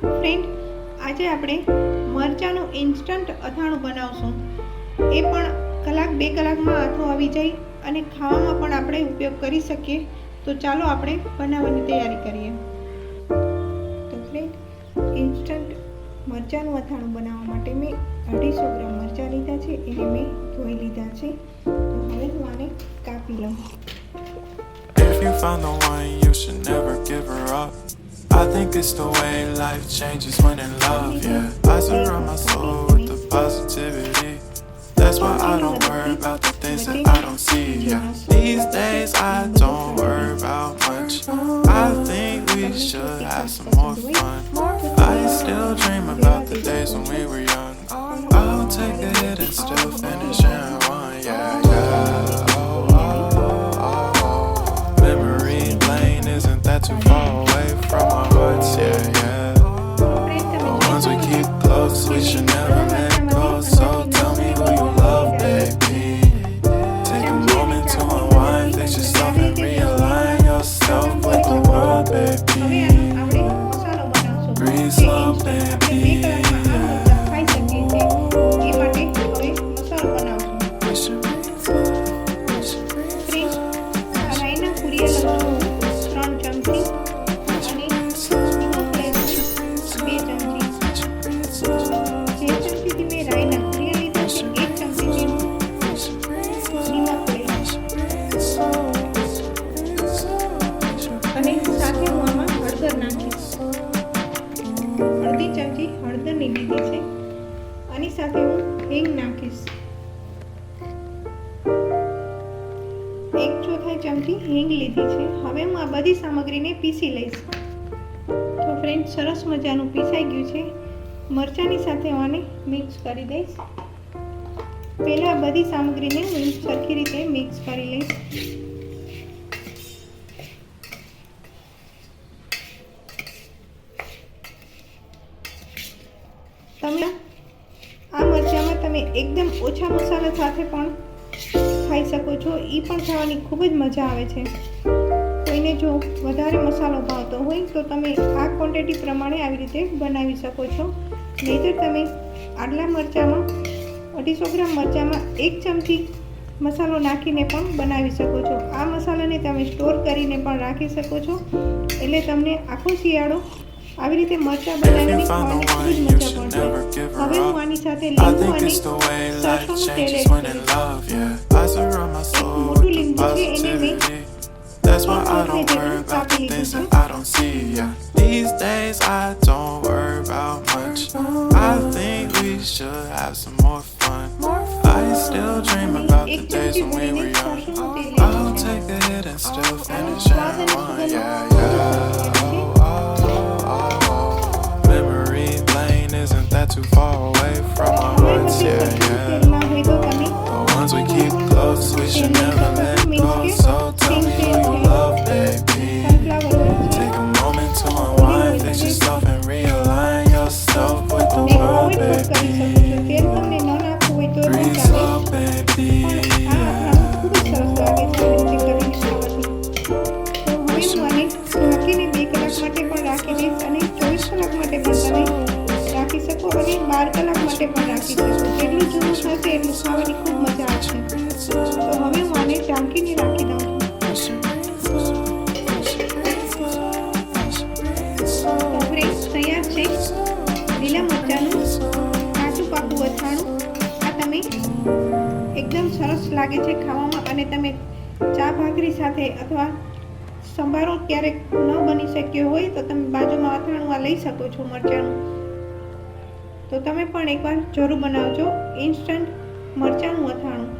Friend, આજે આપણે મરચાંનું instant અથાણું બનાવશું. એ પણ કલાક 2 કલાકમાં આથો આવી જાય અને ખાવામાં પણ આપણે ઉપયોગ કરી શકીએ. તો ચાલો આપણે બનાવવાની તૈયારી કરીએ. તો ફ્રેન્ડ, ઇન્સ્ટન્ટ મરચાંનું અથાણું બનાવવા માટે મેં 250 ગ્રામ મરચાં લીધા છે. એને મેં ધોઈ લીધા છે. તો હવે હું આને કાપી લઉં. If you found the one, you should never give her up. I think it's the way life changes when in love, yeah. I surround my soul with the positivity. That's why I don't worry about the things that I don't see, yeah. These days I don't worry about much. I think we should have some more fun. I still dream about the days when we were young. I'll take a hit and still finish in one, yeah, yeah. Memory lane isn't that too far away from our hearts, yeah, yeah. The ones we keep close, we should never let go. So tell me who you love, baby. Take a moment to unwind, fix yourself and realign yourself with the world, baby. Breathe slow, baby. અડધી ચમચી હળદરની લીધી છે. આની સાથે હું હિંગ નાખીશ. 1/4 ચમચી હિંગ લીધી છે. હવે હું આ બધી સામગ્રીને પીસી લઈશ. તો ફ્રેન્ડ, સરસ મજાનું પીસાઈ ગયું છે. મરચાંની સાથે હું આને મિક્સ કરી દઈશ. પહેલા બધી સામગ્રીને હું સરખી રીતે મિક્સ કરી લઈશ. તમે આ મરચાંમાં તમે એકદમ ઓછા મસાલા સાથે પણ ખાઈ શકો છો. એ પણ ખાવાની ખૂબ જ મજા આવે છે. કોઈને જો વધારે મસાલો ભાવતો હોય તો તમે આ ક્વોન્ટિટી પ્રમાણે આવી રીતે બનાવી શકો છો. નહીંતર તમે આટલા મરચાંમાં 250 ગ્રામ મરચાંમાં 1 ચમચી મસાલો નાખીને પણ બનાવી શકો છો. આ મસાલાને તમે સ્ટોર કરીને પણ રાખી શકો છો. એટલે તમને આખો શિયાળો આવી રીતે મરચાં બનાવીને ખાવાની ખૂબ જ મજા પડશે. હવે હું આની સાથે લીંબુ અને સરસોનું તેલ એડ કરીશ. મોટું લીંબુ છે એને મેં That's why I don't worry about the things that I don't see, yeah. These days I don't worry about much. I think we should have some more fun. I still dream about the days when we were young. I'll take a hit and still finish in one, yeah, yeah. Memory lane isn't that too far away from our hearts, yeah, yeah. The ones we keep close, we should never let go. So tell me who you love, baby. Take a moment to unwind, fix yourself and realign yourself with the world, baby. Breathe slow, baby. ઢાંકીને 2 કલાક માટે પણ રાખી દઈશ અને 24 કલાક માટે પણ તમે રાખી શકો અને 12 કલાક માટે પણ રાખી શકો. જેટલું જૂનું થશે એટલું ખાવાની ખૂબ મજા આવશે. તો હવે હું આને ઢાંકીને રાખી દઉં છું. તૈયાર છે લીલા મરચાંનું કાચું પાકું અથાણું. આ તમે એકદમ સરસ લાગે છે ખાવામાં. અને તમે ચા ભાખરી સાથે અથવા સંભારો ક્યારેક ન બની શક્યો હોય તો તમે બાજુમાં અથાણું આ લઈ શકો છો મરચાંનું. તો તમે પણ એકવાર જરૂર બનાવજો ઇન્સ્ટન્ટ મરચાંનું અથાણું.